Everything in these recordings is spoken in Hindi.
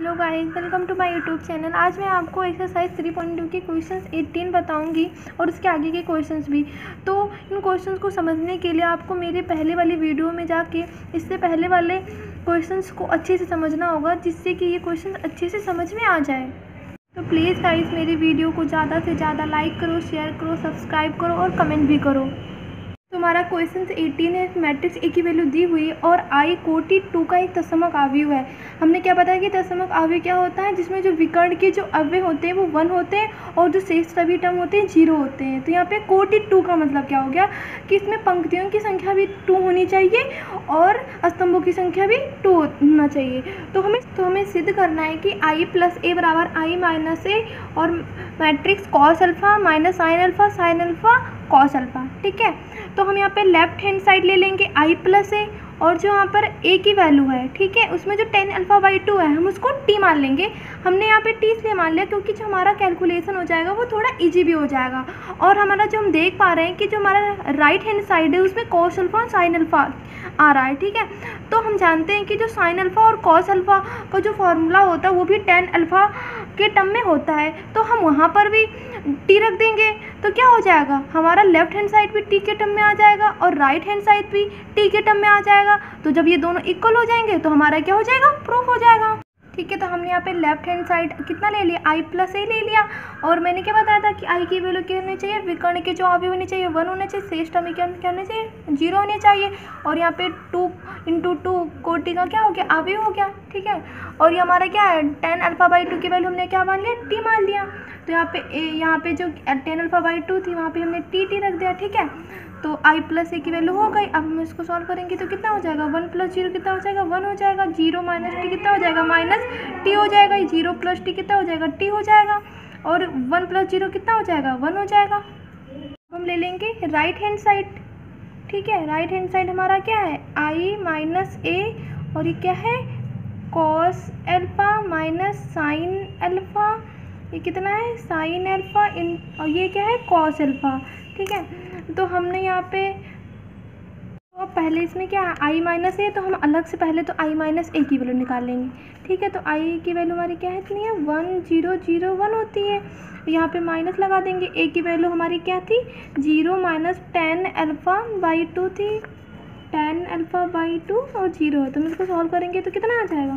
Hello guys, welcome to my YouTube channel. आज मैं आपको एक्सरसाइज 3.2 के क्वेश्चंस 18 बताऊंगी और उसके आगे के क्वेश्चंस भी। तो इन क्वेश्चंस को समझने के लिए आपको मेरे पहले वाली वीडियो में जाके इससे पहले वाले क्वेश्चंस को अच्छे से समझना होगा, जिससे कि ये क्वेश्चन अच्छे से समझ में आ जाए। तो प्लीज़ गाइस, मेरी वीडियो को ज़्यादा से ज़्यादा लाइक करो, शेयर करो, सब्सक्राइब करो और कमेंट भी करो। तो हमारा क्वेश्चन 18 है। मैट्रिक्स ए की वैल्यू दी हुई और आई कोटि 2 का एक दशमक अवयव है। हमने क्या बताया कि दशमक अवयव क्या होता है, जिसमें जो विकर्ण के जो अवयव होते हैं वो 1 होते हैं और जो शेष सभी टर्म होते हैं 0 होते हैं। तो यहाँ पे कोटि 2 का मतलब क्या हो गया कि इसमें पंक्तियों की संख्या भी 2 होनी चाहिए और स्तंभों की संख्या भी 2 होना चाहिए। तो हमें सिद्ध करना है कि आई प्लस ए बराबर आई माइनस ए और matrix cos alpha minus sine alpha cos alpha. ठीक है, तो हम यहाँ पे लेफ्ट हैंड साइड ले लेंगे आई प्लस ए और जो यहाँ पर ए की वैल्यू है, ठीक है, उसमें जो tan अल्फा बाई 2 है हम उसको टी मान लेंगे। हमने यहाँ पे टी इसलिए मान लिया क्योंकि जो हमारा कैलकुलेशन हो जाएगा वो थोड़ा इजी भी हो जाएगा। और हमारा जो हम देख पा रहे हैं कि जो हमारा राइट हैंड साइड है उसमें कॉस अल्फा और साइन अल्फा आ रहा है। ठीक है, तो हम जानते हैं कि जो साइन अल्फा और कॉस अल्फा का जो फॉर्मूला होता है वो भी tan अल्फा के टर्म में होता है। तो हम वहाँ पर भी टी रख देंगे तो क्या हो जाएगा, हमारा लेफ्ट हैंड साइड भी टी के टर्म में आ जाएगा और राइट हैंड साइड भी टी के टर्म में आ जाएगा। तो जब ये दोनों इक्वल हो जाएंगे तो हमारा क्या हो जाएगा, प्रूफ हो जाएगा। ठीक है, तो हमने यहाँ पे लेफ्ट हैंड साइड कितना ले लिया, आई प्लस ए ले लिया। और मैंने क्या बताया था कि आई की वैल्यू क्या होनी चाहिए, विकर्ण के जो अवयव होने चाहिए 1 होने चाहिए, शेष टर्म क्या होने चाहिए 0 होने चाहिए। और यहाँ पे 2 × 2 कोटि का क्या हो गया, अवयव हो गया। ठीक है, और ये हमारा क्या है tan अल्फा बाई 2 की वैल्यू हमने क्या मान लिया, टी मान लिया। तो यहाँ पे जो tan अल्फा बाई 2 थी वहाँ पे हमने टी रख दिया। ठीक है, तो आई प्लस ए की वैल्यू हो गई। अब हम इसको सॉल्व करेंगे तो कितना हो जाएगा, 1 + 0 कितना हो जाएगा, 1 हो जाएगा। 0 - टी कितना हो जाएगा, -टी हो जाएगा। 0 + टी कितना हो जाएगा, टी हो जाएगा। और 1 + 0 कितना हो जाएगा, 1 हो जाएगा। हम ले लेंगे राइट हैंड साइड। ठीक है, राइट हैंड साइड हमारा क्या है, आई माइनस ए और ये क्या है cos alpha minus sine alpha, ये कितना है साइन अल्फा इन, और ये क्या है कॉस अल्फा। ठीक है, तो हमने यहाँ पे तो पहले इसमें क्या है आई माइनस ए, तो हम अलग से पहले तो आई माइनस ए की वैल्यू निकाल लेंगे। ठीक है, तो आई की वैल्यू हमारी क्या है, इतनी है 1 0 0 1 होती है। यहाँ पे माइनस लगा देंगे। ए की वैल्यू हमारी क्या थी, 0 - tan अल्फा बाई 2 थी, tan अल्फा बाई 2 और 0 है। तो हम इसको सॉल्व करेंगे तो कितना आ जाएगा,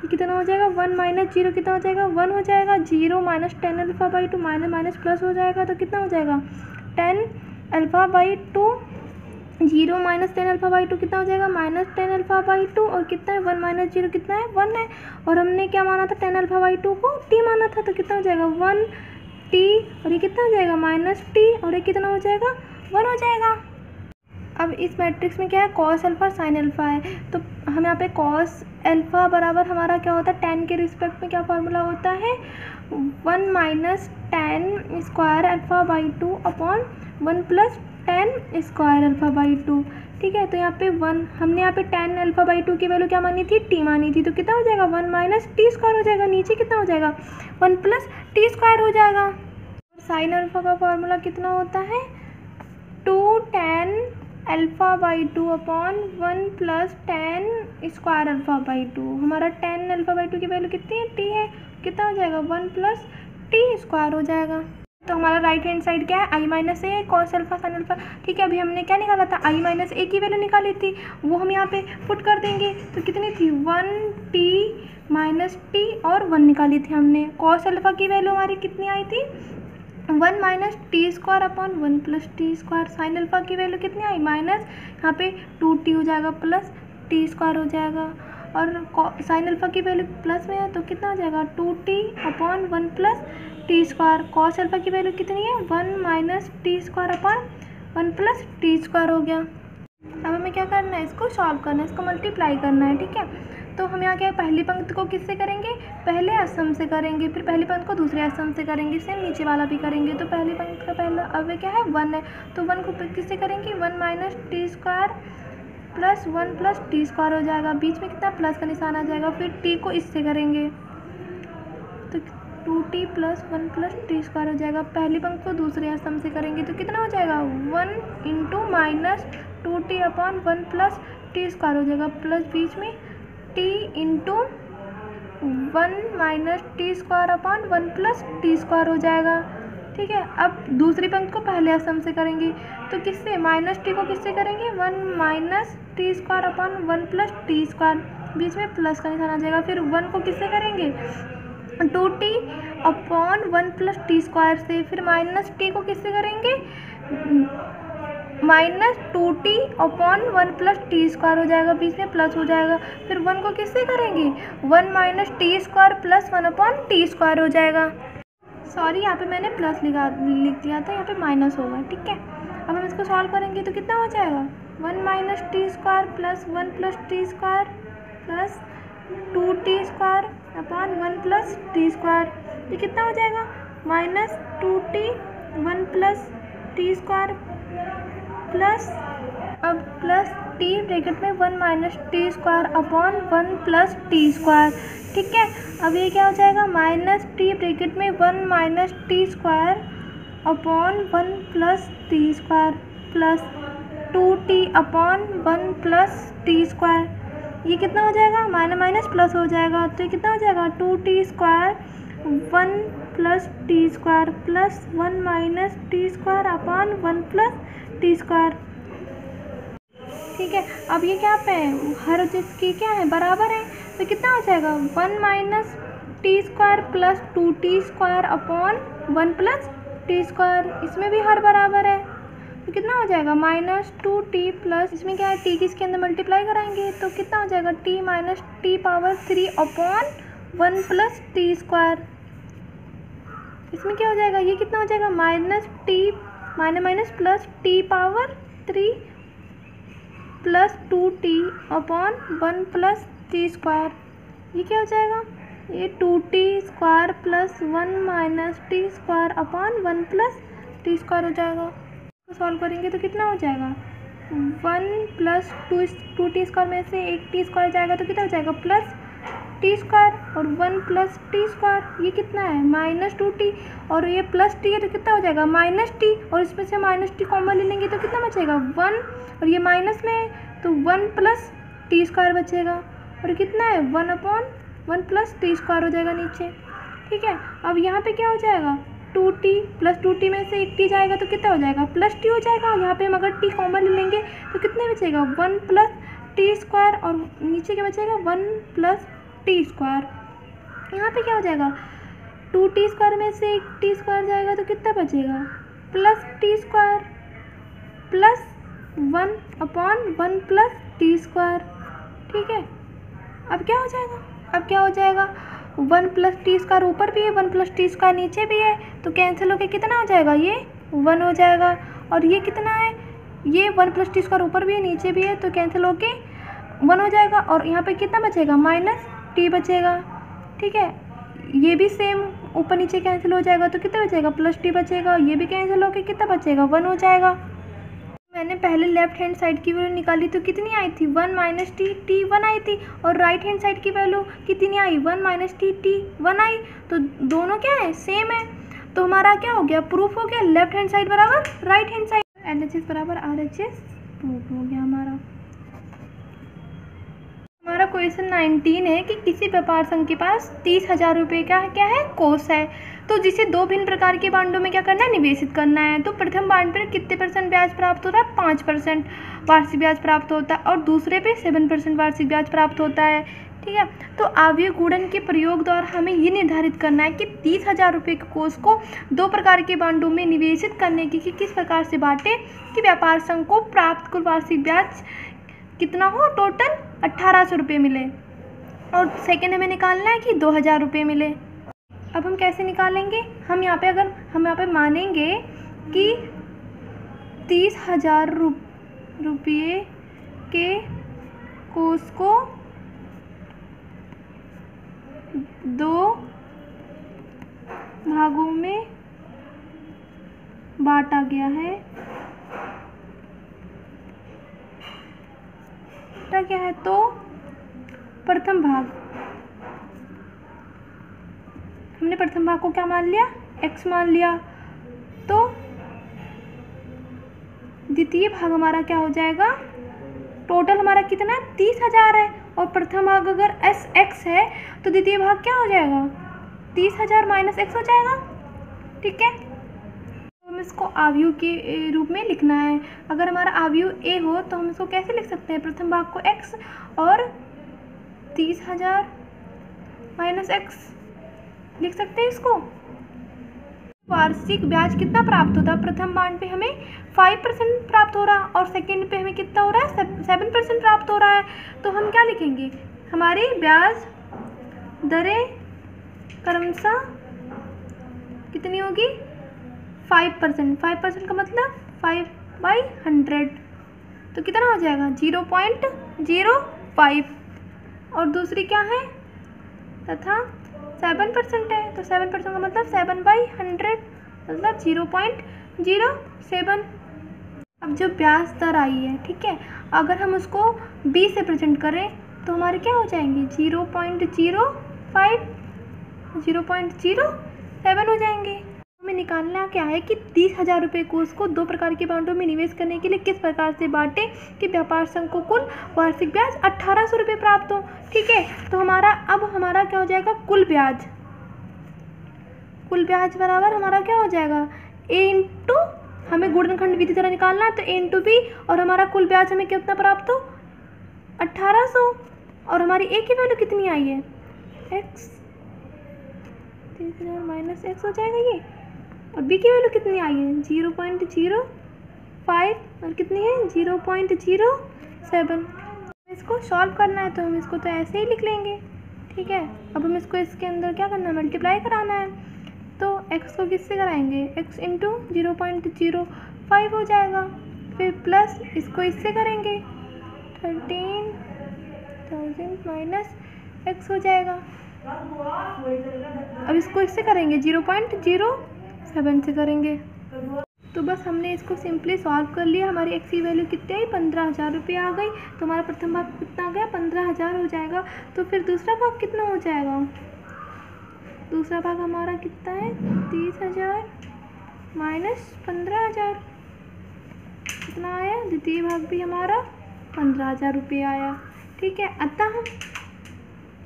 ये कितना हो जाएगा, 1 - 0 कितना हो जाएगा, 1 हो जाएगा। 0 - tan alpha by 2 minus plus हो जाएगा तो कितना हो जाएगा, tan alpha by 2। 0 - tan alpha by 2 कितना हो जाएगा, -tan अल्फा बाई 2 और कितना है 1 - 0 कितना है 1 है। और हमने क्या माना था, tan अल्फा बाई 2 को टी माना था, तो कितना हो जाएगा 1 टी और ये कितना हो जाएगा -टी और ये कितना हो जाएगा 1 हो जाएगा। अब इस मैट्रिक्स में क्या है कॉस अल्फा साइन अल्फा है, तो हम यहाँ पे कॉस अल्फा बराबर हमारा क्या होता है, tan के रिस्पेक्ट में क्या फार्मूला होता है, 1 - tan square alpha by 2 upon 1 + tan square alpha by 2। ठीक है, तो यहाँ पे 1 हमने यहाँ पे tan अल्फा बाई 2 की वैल्यू क्या मानी थी, टी मानी थी, तो कितना हो जाएगा 1 - टी स्क्वायर हो जाएगा। नीचे कितना हो जाएगा 1 + टी स्क्वायर हो जाएगा। साइन अल्फा का फॉर्मूला कितना होता है, 2 tan alpha by 2 upon 1 + tan square alpha by 2। हमारा tan अल्फा बाई 2 की वैल्यू कितनी है, टी है, कितना हो जाएगा 1 + टी स्क्वायर हो जाएगा। तो हमारा राइट हैंड साइड क्या है, आई माइनस ए कॉस अल्फा साइन अल्फा। ठीक है, अभी हमने क्या निकाला था, आई माइनस ए की वैल्यू निकाली थी, वो हम यहाँ पे पुट कर देंगे। तो कितनी थी 1 टी -टी और 1 निकाली थी हमने। कॉस अल्फा की वैल्यू हमारी कितनी आई थी, 1 - T square upon 1 + T square. Sine alpha की वैल्यू कितनी आई माइनस, यहाँ पे 2t हो जाएगा प्लस टी स्क्वायर हो जाएगा। और साइन अल्फा की वैल्यू प्लस में है तो कितना हो जाएगा 2t upon 1 + T square. Cos alpha की वैल्यू कितनी है 1 - T square upon 1 + T square हो गया। अब हमें क्या करना है, इसको सॉल्व करना है, इसको मल्टीप्लाई करना है। ठीक है, तो हम यहाँ क्या पहली पंक्ति को किससे करेंगे, पहले असम से करेंगे, फिर पहली पंक्ति को दूसरे असम से करेंगे, सेम नीचे वाला भी करेंगे। तो पहली पंक्ति का पहला अवयव क्या है 1 है, तो 1 को किससे करेंगे 1 - T square plus 1 + T square हो जाएगा। बीच में कितना प्लस का निशान आ जाएगा, फिर टी को इससे करेंगे तो 2t + 1 + टी स्क्वायर हो जाएगा। पहली पंक्ति को दूसरे असम से करेंगे तो कितना हो जाएगा 1 × -2t अपॉन 1 + टी स्क्वायर हो जाएगा, प्लस बीच में t × 1 minus t square upon 1 plus t square हो जाएगा। ठीक है, अब दूसरी पंक्ति को पहले सम से करेंगे, तो किससे, माइनस टी को किससे करेंगे, 1 minus t square upon 1 plus t square, बीच में प्लस का निशान आ जाएगा। फिर 1 को किससे करेंगे, 2t upon 1 plus t square से। फिर माइनस टी को किससे करेंगे, minus 2t upon 1 plus t square हो जाएगा, बीच में प्लस हो जाएगा। फिर 1 को किससे करेंगे, 1 minus t square plus 1 upon T square हो जाएगा। सॉरी, यहाँ पे मैंने प्लस लिख दिया था, यहाँ पे माइनस होगा। ठीक है, अब हम इसको सॉल्व करेंगे तो कितना हो जाएगा, 1 minus t square plus 1 plus t square plus 2t square upon 1 plus t square. ये कितना हो जाएगा, minus 2t 1 plus t square plus, अब प्लस टी ब्रैकेट में 1 minus t square upon 1 plus t square. ठीक है, अब ये क्या हो जाएगा, माइनस टी ब्रैकेट में 1 minus t square upon 1 plus t square plus 2t upon 1 plus t square. ये कितना हो जाएगा, माइनस माइनस प्लस हो जाएगा, तो ये कितना हो जाएगा, 2t square 1 plus t square plus 1 minus t square upon 1 plus t square. ठीक है, अब ये क्या पे है, हर जिसकी क्या है, बराबर है, तो कितना हो जाएगा, 1 minus t square plus 2t square upon 1 plus t square. इसमें भी हर बराबर है, तो कितना हो जाएगा, माइनस 2t प्लस, इसमें क्या है, t की इसके अंदर मल्टीप्लाई कराएंगे तो कितना हो जाएगा, t minus T power 3 upon 1 plus t square. इसमें क्या हो जाएगा, ये कितना हो जाएगा, minus T minus minus plus T power 3 plus 2t upon 1 plus t square. ये क्या हो जाएगा, ये 2t square plus 1 minus t square upon 1 plus t square हो जाएगा। तो सॉल्व करेंगे तो कितना हो जाएगा, 1 प्लस 2t स्क्वायर में से एक टी स्क्वायर जाएगा तो कितना हो जाएगा, प्लस टी स्क्वायर और 1 प्लस टी स्क्वायर। ये कितना है, माइनस 2t और ये प्लस टी है तो कितना हो जाएगा, माइनस टी, और इसमें से माइनस टी कॉमन ले लेंगे तो कितना बचेगा, 1, और ये माइनस में है तो 1 प्लस टी स्क्वायर बचेगा, और कितना है, 1 अपॉन 1 प्लस टी स्क्वायर हो जाएगा नीचे। ठीक है, अब यहाँ पे क्या हो जाएगा, 2t प्लस 2t में से एक t जाएगा तो कितना हो जाएगा, प्लस टी हो जाएगा। यहाँ पे हम अगर t कॉमन ले लेंगे तो कितने बचेगा, 1 प्लस टी स्क्वायर, और नीचे क्या बचेगा, 1 प्लस टी स्क्वायर। यहाँ पे क्या हो जाएगा, 2t स्क्वायर में से एक टी स्क्वायर जाएगा तो कितना बचेगा, plus t square plus 1 upon 1 plus t square. ठीक है, अब क्या हो जाएगा, अब क्या हो जाएगा, 1 प्लस टी स्क्वायर ऊपर भी है, 1 प्लस टी स्क्वायर नीचे भी है, तो कैंसिल होकर कितना हो जाएगा, ये 1 हो जाएगा। और ये कितना है, ये 1 प्लस टी स्क्वायर ऊपर भी है नीचे भी है, तो कैंसिल होके 1 हो जाएगा। और यहाँ पे कितना बचेगा, माइनस टी बचेगा। ठीक है, ये भी सेम ऊपर नीचे कैंसिल हो जाएगा तो कितना बचेगा, प्लस टी बचेगा। ये भी कैंसिल होके कितना बचेगा, 1 हो जाएगा। मैंने पहले लेफ्ट हैंड साइड की वैल्यू निकाली तो कितनी आई थी, 1 माइनस टी 1 आई थी, और राइट हैंड साइड की वैल्यू कितनी आई, 1 माइनस टी 1 आई, तो दोनों क्या है, सेम है। तो हमारा क्या हो गया, प्रूफ हो गया, लेफ्ट हैंड साइड बराबर राइट हैंड साइड, LHS बराबर RHS प्रूफ हो गया हमारा। हमारा क्वेश्चन 19 है कि किसी व्यापार संघ के पास 30,000 रुपये का क्या है, कोष है, तो जिसे दो भिन्न प्रकार के बांडों में क्या करना है, निवेशित करना है। तो प्रथम बांड पर कितने % ब्याज प्राप्त होता है, 5% वार्षिक ब्याज प्राप्त होता है, और दूसरे पे 7% वार्षिक ब्याज प्राप्त होता है। ठीक है, तो आव्यूह गुणन के प्रयोग द्वारा हमें ये निर्धारित करना है कि 30,000 रुपये के कोष को दो प्रकार के बांडों में निवेशित करने की किस प्रकार से बांटे कि व्यापार संघ को प्राप्त कुल वार्षिक ब्याज कितना हो, टोटल 1800 रुपये मिले, और सेकेंड हमें निकालना है कि 2000 रुपये मिले। अब हम कैसे निकालेंगे, हम यहाँ पे मानेंगे कि 30,000 रुपये के कोष को दो भागों में बांटा गया है। क्या है, तो प्रथम भाग, हमने प्रथम भाग को क्या मान लिया, x मान लिया, तो द्वितीय भाग हमारा क्या हो जाएगा, टोटल हमारा कितना है 30,000 है, और प्रथम भाग अगर एस एक्स है तो द्वितीय भाग क्या हो जाएगा 30,000 माइनस एक्स हो जाएगा। ठीक है, तो हम इसको आव्यूह के रूप में लिखना है। अगर हमारा आव्यूह ए हो तो हम इसको कैसे लिख सकते हैं, प्रथम भाग को एक्स और 30,000 माइनस एक्स लिख सकते हैं इसको। वार्षिक ब्याज कितना प्राप्त होता है, प्रथम बांड पे हमें 5% प्राप्त हो रहा है और सेकंड पे हमें कितना हो रहा है 7% प्राप्त हो रहा है। तो हम क्या लिखेंगे, हमारी ब्याज दरें क्रमशः कितनी होगी 5%। 5% का मतलब 5/100, तो कितना हो जाएगा 0.05। और दूसरी क्या है तथा 7% है, तो 7% का मतलब 7/100 मतलब 0.07। अब जो ब्याज दर आई है, ठीक है, अगर हम उसको 20 से प्रेजेंट करें तो हमारे क्या हो जाएंगे 0.05 0.07 हो जाएंगे। हमें निकालना क्या है कि 30,000 रुपये को उसको 2 प्रकार के बांडों में निवेश करने के लिए किस प्रकार से बांटे कि व्यापार संघ को कुल वार्षिक ब्याज 1800 रुपये प्राप्त हो। ठीक है, तो अब हमारा क्या हो जाएगा कुल ब्याज बराबर हमारा क्या हो जाएगा ए इंटू, हमें गुणनखंड विधि तरह निकालना है तो ए इंटू बी, और हमारा कुल ब्याज हमें कितना प्राप्त हो 1800, और हमारी ए की वैल्यू कितनी आई है एक्स, 30,000 माइनस एक्स हो जाएगा ये, और बी की वैल्यू कितनी आई है 0.05 और कितनी है 0.07। इसको सॉल्व करना है तो हम इसको तो ऐसे ही लिख लेंगे। ठीक है, अब हम इसको इसके अंदर क्या करना है मल्टीप्लाई कराना है, तो x को किससे कराएंगे x इंटू 0.05 हो जाएगा, फिर प्लस इसको इससे करेंगे 13,000 माइनस x हो जाएगा। अब इसको इससे करेंगे 0.07 से करेंगे, तो बस हमने इसको सिंपली सॉल्व कर लिया। हमारी एक्स की वैल्यू कितनी आई 15,000 रुपये आ गई, तो हमारा प्रथम भाग कितना आ गया 15,000 हो जाएगा। तो फिर दूसरा भाग कितना हो जाएगा, दूसरा भाग हमारा कितना है 30,000 माइनस 15,000 कितना आया, द्वितीय भाग भी हमारा 15,000 रुपये आया। ठीक है, अतः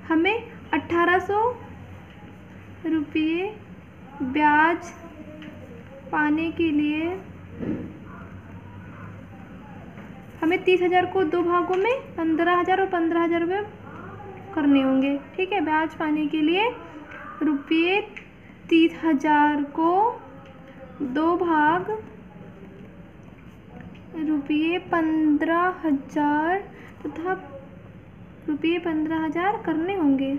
हमें 1800 रुपये ब्याज पाने के लिए हमें 30,000 को 2 भागों में 15,000 और 15,000 रुपये करने होंगे। ठीक है, ब्याज पाने के लिए रुपये 30,000 को 2 भाग रुपये 15,000 तथा रुपये 15,000 करने होंगे।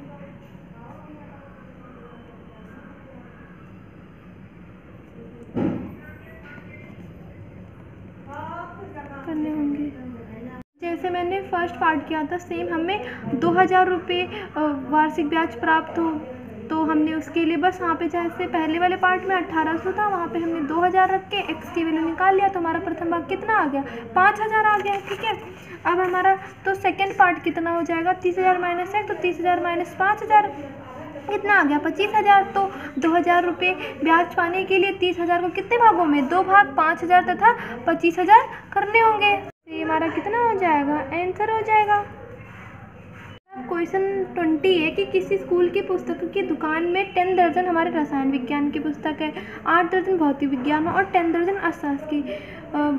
जैसे मैंने फर्स्ट पार्ट किया था सेम, हमें 2,000 रुपये वार्षिक ब्याज प्राप्त हो, तो हमने उसके लिए बस वहाँ पे जैसे पहले वाले पार्ट में 1800 था, वहाँ पे हमने 2,000 रख के एक्स की वैल्यू निकाल लिया, तो हमारा प्रथम भाग कितना आ गया 5,000 आ गया। ठीक है, अब हमारा तो सेकंड पार्ट कितना हो जाएगा 30,000 माइनस एक्स, तो 30,000 माइनस 5,000 कितना आ गया 25,000। तो 2,000 रुपये ब्याज पाने के लिए 30,000 को कितने भागों में 2 भाग 5,000 तथा 25,000 करने होंगे। तो ये हमारा कितना हो जाएगा आंसर हो जाएगा। क्वेश्चन 20 है कि किसी स्कूल की पुस्तक की दुकान में 10 दर्जन हमारे रसायन विज्ञान की पुस्तक है, 8 दर्जन भौतिक विज्ञान और 10 दर्जन अर्थशास्त्र की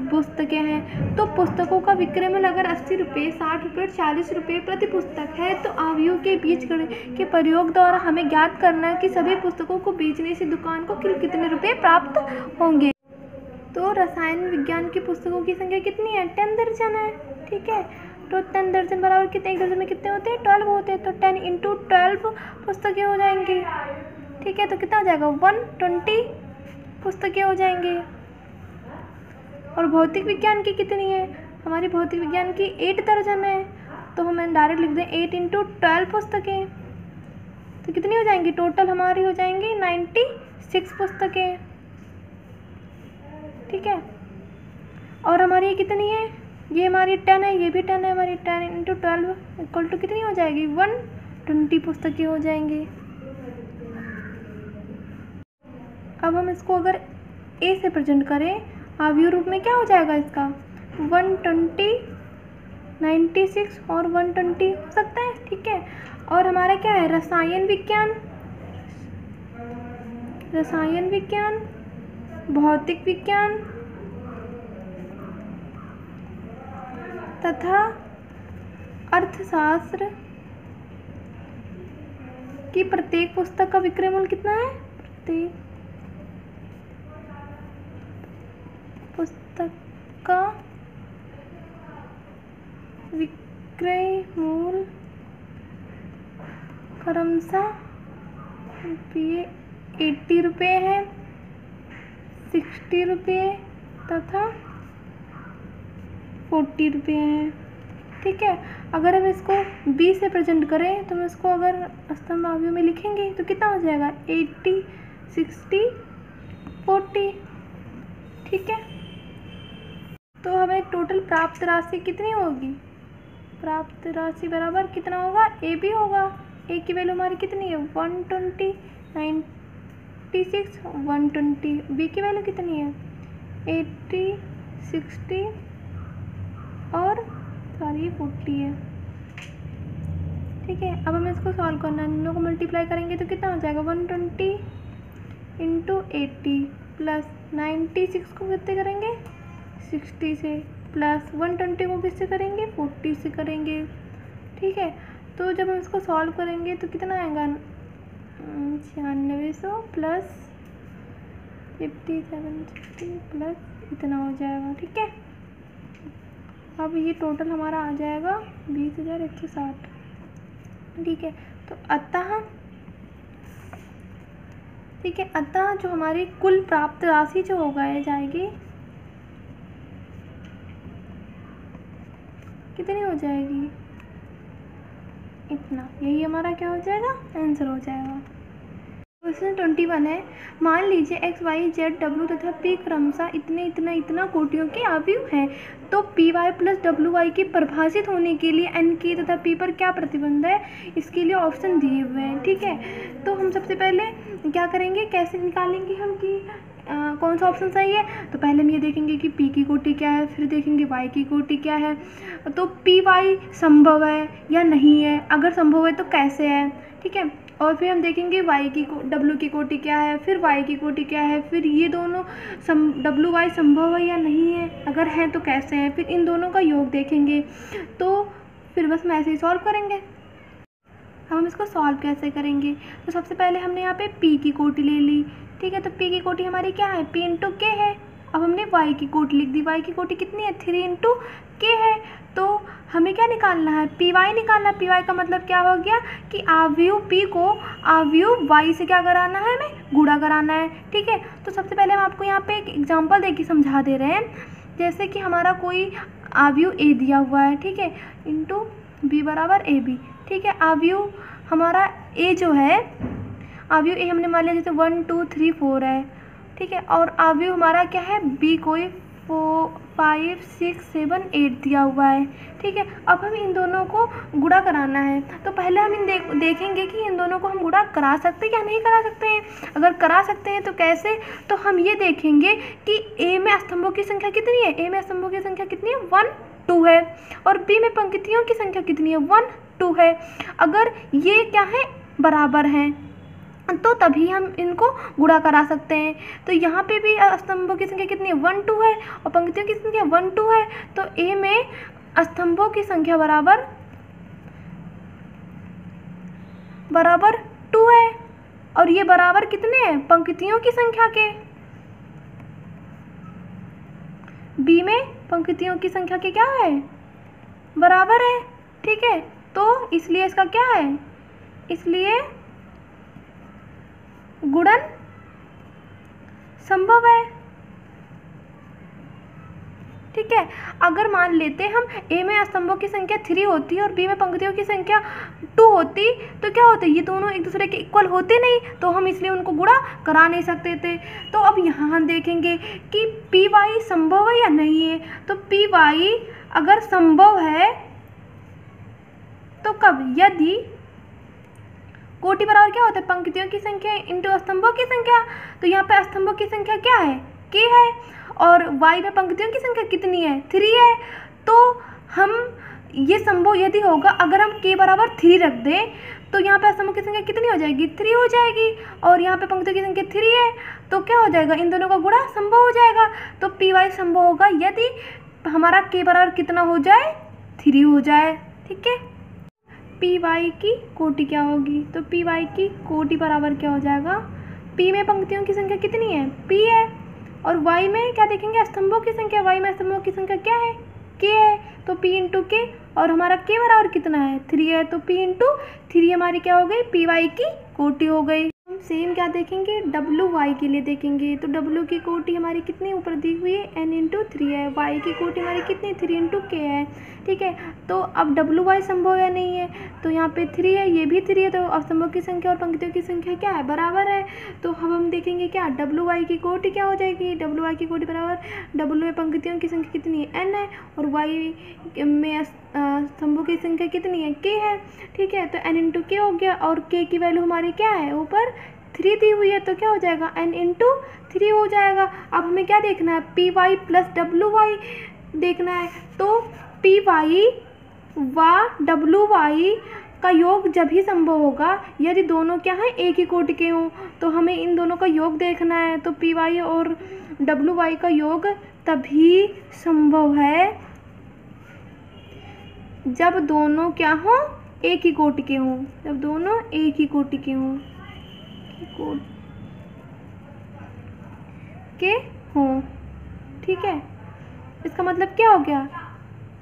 पुस्तकें हैं। तो पुस्तकों का विक्रय मूल्य अगर 80 रुपये, 60 रुपये और 40 रुपये प्रति पुस्तक है, तो आव्यूह के बीच के प्रयोग द्वारा हमें ज्ञात करना है कि सभी पुस्तकों को बेचने से दुकान को कितने रुपये प्राप्त होंगे। तो रसायन विज्ञान की पुस्तकों की संख्या कितनी है 10 दर्जन है। ठीक है, तो 10 दर्जन बराबर कितने, एक दर्जन में कितने होते हैं 12 होते हैं, तो 10 इंटू 12 पुस्तकें हो जाएंगी। ठीक है, तो कितना हो जाएगा 120 पुस्तकें हो जाएंगी। और भौतिक विज्ञान की कितनी है, हमारी भौतिक विज्ञान की 8 दर्जन है, तो हम डायरेक्ट लिख दें 8 इंटू 12 पुस्तकें, तो कितनी हो जाएंगी टोटल हमारी हो जाएंगी 96 पुस्तकें। ठीक है, और हमारी ये कितनी है, ये हमारी 10 है, ये भी 10 है, हमारी 10 इंटू 12 इक्वल टू कितनी हो जाएगी 120 पुस्तकें हो जाएंगी। अब हम इसको अगर ए से प्रेजेंट करें आव्यूह रूप में क्या हो जाएगा इसका 120 96 और 120 हो सकता है, ठीक है। और हमारा क्या है, रसायन विज्ञान, भौतिक विज्ञान तथा अर्थशास्त्र की प्रत्येक पुस्तक का विक्रय मूल्य कितना है, प्रत्येक पुस्तक का विक्रय मूल्य क्रमशः ₹80 है, ₹60 तथा ₹40 है, ठीक है। अगर हम इसको 20 से प्रेजेंट करें तो हम इसको अगर स्तंभ अवयव में लिखेंगे तो कितना हो जाएगा, 80, 60, 40, ठीक है। तो हमें टोटल प्राप्त राशि कितनी होगी, प्राप्त राशि बराबर कितना होगा, ए बी होगा। ए की वैल्यू हमारी कितनी है, 120, 96, 120। बी की वैल्यू कितनी है, 80, 60 और 40 है, ठीक है। अब हमें इसको सॉल्व करना है, इन लोगों को मल्टीप्लाई करेंगे तो कितना हो जाएगा, 120 × 80 प्लस 96 को कितने करेंगे, 60 से, प्लस 120 को किससे करेंगे, 40 से करेंगे, ठीक है। तो जब हम इसको सॉल्व करेंगे तो कितना आएगा, 9600 प्लस 5760 प्लस इतना हो जाएगा, ठीक है। अब ये टोटल हमारा आ जाएगा 20,160, ठीक है। तो अतः ठीक है, अतः जो हमारी कुल प्राप्त राशि जो होगा जाएगी कितनी हो जाएगी, इतना, यही हमारा क्या हो जाएगा, आंसर हो जाएगा। क्वेश्चन 21 है, मान लीजिए x, y, z, w तथा p क्रमशः इतना कोटियों के अवयव हैं, तो py प्लस wy के परिभाषित होने के लिए n की तथा p पर क्या प्रतिबंध है, इसके लिए ऑप्शन दिए हुए हैं, ठीक है। तो हम सबसे पहले क्या करेंगे, कैसे निकालेंगे हम कि कौन सा ऑप्शन सही है। तो पहले हम ये देखेंगे कि p की कोटि क्या है, फिर देखेंगे y की कोटि क्या है। तो py संभव है या नहीं है, अगर संभव है तो कैसे है, ठीक है। और फिर हम देखेंगे w की कोटि क्या है, फिर y की कोटि क्या है, फिर ये दोनों w y संभव है या नहीं है, अगर है तो कैसे है, फिर इन दोनों का योग देखेंगे। तो फिर बस हम ऐसे ही सॉल्व करेंगे। हम इसको सॉल्व कैसे करेंगे, तो सबसे पहले हमने यहाँ पे p की कोटि ले ली, ठीक है। तो p की कोटि हमारी क्या है, p × k है। अब हमने y की कोटि लिख दी, y की कोटि कितनी है, 3 × k है। तो हमें क्या निकालना है, py निकालना। py का मतलब क्या हो गया कि अवयव p को अवयव y से क्या कराना है, हमें गुणा कराना है, ठीक है। तो सबसे पहले हम आपको यहाँ पे एक एग्जांपल देके समझा दे रहे हैं। जैसे कि हमारा कोई अवयव a दिया हुआ है, ठीक है, इंटू b बराबर ab, ठीक है। अवयव हमारा a जो है, अवयव a हमने मान लिया जैसे 1 2 3 4 है, ठीक है। और अवयव हमारा क्या है, b कोई 4 5 6 7 8 दिया हुआ है, ठीक है। अब हम इन दोनों को गुणा कराना है। तो पहले हम देखेंगे कि इन दोनों को हम गुणा करा सकते हैं या नहीं करा सकते हैं। अगर करा सकते हैं तो कैसे, तो हम ये देखेंगे कि a में स्तंभों की संख्या कितनी है, a में स्तंभों की संख्या कितनी है, 1 2 है, और b में पंक्तियों की संख्या कितनी है, 1 2 है। अगर ये क्या है, बराबर हैं, तो तभी हम इनको गुणा करा सकते हैं। तो यहाँ पे भी स्तंभों की संख्या कितनी है, 1 2 है, और पंक्तियों की संख्या 1 2 है। तो a में स्तंभों की संख्या बराबर 2 है, और ये बराबर कितने हैं, पंक्तियों की संख्या के। b में पंक्तियों की संख्या के क्या है, बराबर है, ठीक है। तो इसलिए इसका क्या है, इसलिए गुणन संभव है, ठीक है। अगर मान लेते हम a में स्तंभों की संख्या 3 होती और b में पंक्तियों की संख्या 2 होती, तो क्या होता, ये दोनों एक दूसरे के इक्वल होते नहीं, तो हम इसलिए उनको गुणा करा नहीं सकते थे। तो अब यहाँ हम देखेंगे कि py संभव है या नहीं है। तो py अगर संभव है तो कब, यदि कोटि बराबर क्या होता है, पंक्तियों की संख्या इंटू स्तंभों की संख्या। तो यहाँ पे स्तंभों की संख्या क्या है, k है, और y में पंक्तियों की संख्या कितनी है, 3 है। तो हम ये संभव यदि होगा अगर हम k बराबर 3 रख दें तो यहाँ पे असमों की संख्या कितनी हो जाएगी, 3 हो जाएगी, और यहाँ पे पंक्तियों की संख्या 3 है तो क्या हो जाएगा, इन दोनों का गुणा संभव हो जाएगा। तो पी वाई संभव होगा यदि हमारा k बराबर कितना हो जाए, 3 हो जाए। ठीक है, पी वाई की कोटि क्या होगी, तो पी वाई की कोटि बराबर क्या हो जाएगा, पी में पंक्तियों की संख्या कितनी है, p है, और वाई में क्या देखेंगे, स्तंभों की संख्या, वाई में स्तंभों की संख्या क्या है, k है, तो p इंटू के, और हमारा k बराबर कितना है, 3 है, तो p इंटू 3 हमारी क्या हो गई, पी वाई की कोटि हो गई। हम सेम क्या देखेंगे, डब्लू वाई के लिए देखेंगे, तो डब्लू की कोटि हमारी कितनी ऊपर दी हुई है, n इंटू 3 है, वाई की कोटि हमारी कितनी, 3 इंटू के है। ठीक है, तो अब डब्लू वाई संभव या नहीं है, तो यहाँ पे 3 है, ये भी 3 है, तो अवस्तंभों की संख्या और पंक्तियों की संख्या क्या है, बराबर है। तो अब हम देखेंगे क्या, डब्लू वाई की कोटि क्या हो जाएगी, डब्लू वाई की कोटि बराबर डब्लू में पंक्तियों की संख्या कितनी है, n है, और वाई में स्तंभों की संख्या कितनी है, k है। ठीक है, तो n इंटू के हो गया, और k की वैल्यू हमारी क्या है, ऊपर 3 दी हुई है, तो क्या हो जाएगा, n इंटू 3 हो जाएगा। अब हमें क्या देखना है, P Y plus W Y देखना है, तो पी वाई व डब्लू वाई का योग जब ही संभव होगा यदि दोनों क्या है, एक ही कोटि के हों। तो हमें इन दोनों का योग देखना है, तो पी वाई और डब्लू वाई का योग तभी संभव है जब दोनों क्या हों, एक ही कोटि के हों, जब दोनों एक ही कोटि के हों, ठीक है, इसका मतलब क्या हो गया,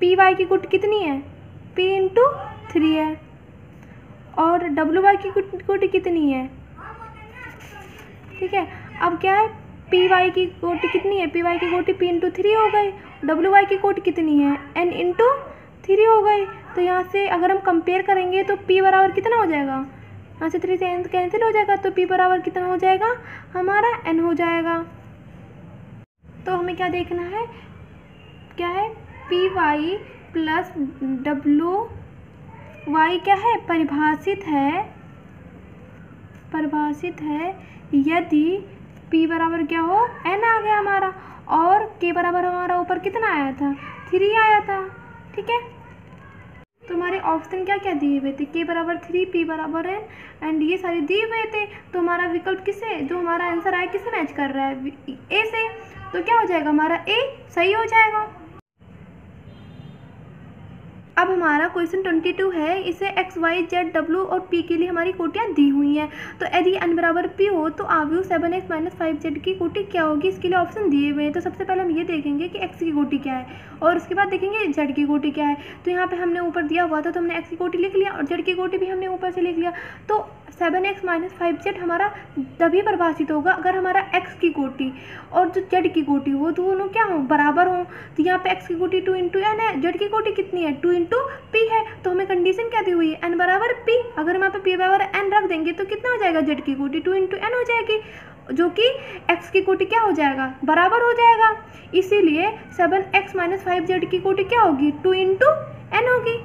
पी वाई की कोटि कितनी है, p इंटू 3 है, और डब्लू वाई की कोटि कितनी है। ठीक है, अब क्या है, पी वाई की कोटि कितनी है, पी वाई की कोटि p इंटू 3 हो गई, डब्लू वाई की कोटि कितनी है, n इंटू 3 हो गई। तो यहाँ से अगर हम कंपेयर करेंगे तो p बराबर कितना हो जाएगा, यहाँ से 3 से n कैंसिल हो जाएगा, तो p बराबर कितना हो जाएगा, हमारा n हो जाएगा। तो हमें क्या देखना है, क्या है, P Y plus W Y क्या है, परिभाषित है यदि p बराबर क्या हो, n आ गया हमारा, और k बराबर हमारा ऊपर कितना आया था, 3 आया था। ठीक है, तो हमारे ऑप्शन क्या क्या दिए हुए थे, k बराबर 3, p बराबर n, एंड ये सारे दिए हुए थे। तो हमारा विकल्प किससे, जो हमारा आंसर आया किससे मैच कर रहा है, ए से, तो क्या हो जाएगा, हमारा ए सही हो जाएगा। अब हमारा क्वेश्चन 22 है, इसे x, y, z, w और p के लिए हमारी कोटियाँ दी हुई हैं। तो यदि n बराबर p हो तो आव्यूह 7x - 5z की कोटि क्या होगी, इसके लिए ऑप्शन दिए हुए हैं। तो सबसे पहले हम ये देखेंगे कि x की कोटि क्या है, और उसके बाद देखेंगे z की कोटि क्या है। तो यहाँ पे हमने ऊपर दिया हुआ था, तो हमने x की कोटि लिख लिया, और z की कोटि भी हमने ऊपर से लिख लिया। तो 7x - 5z हमारा तभी परिभाषित होगा अगर हमारा x की कोटि और जो z की कोटि वो दोनों क्या हो, बराबर हो। तो यहाँ पे x की कोटि 2 इंटू n है, z की कोटि कितनी है, 2 इंटू p है। तो हमें कंडीशन क्या दी हुई है, n बराबर p। अगर हम यहाँ पे p बराबर n रख देंगे तो कितना हो जाएगा, z की कोटि 2 इंटू n हो जाएगी, जो कि x की कोटि क्या हो जाएगा, बराबर हो जाएगा। इसीलिए 7x - 5z की कोटि क्या होगी, 2 इंटू n होगी।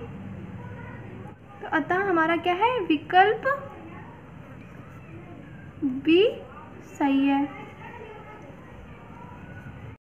तो अतः हमारा क्या है, विकल्प बी सही है।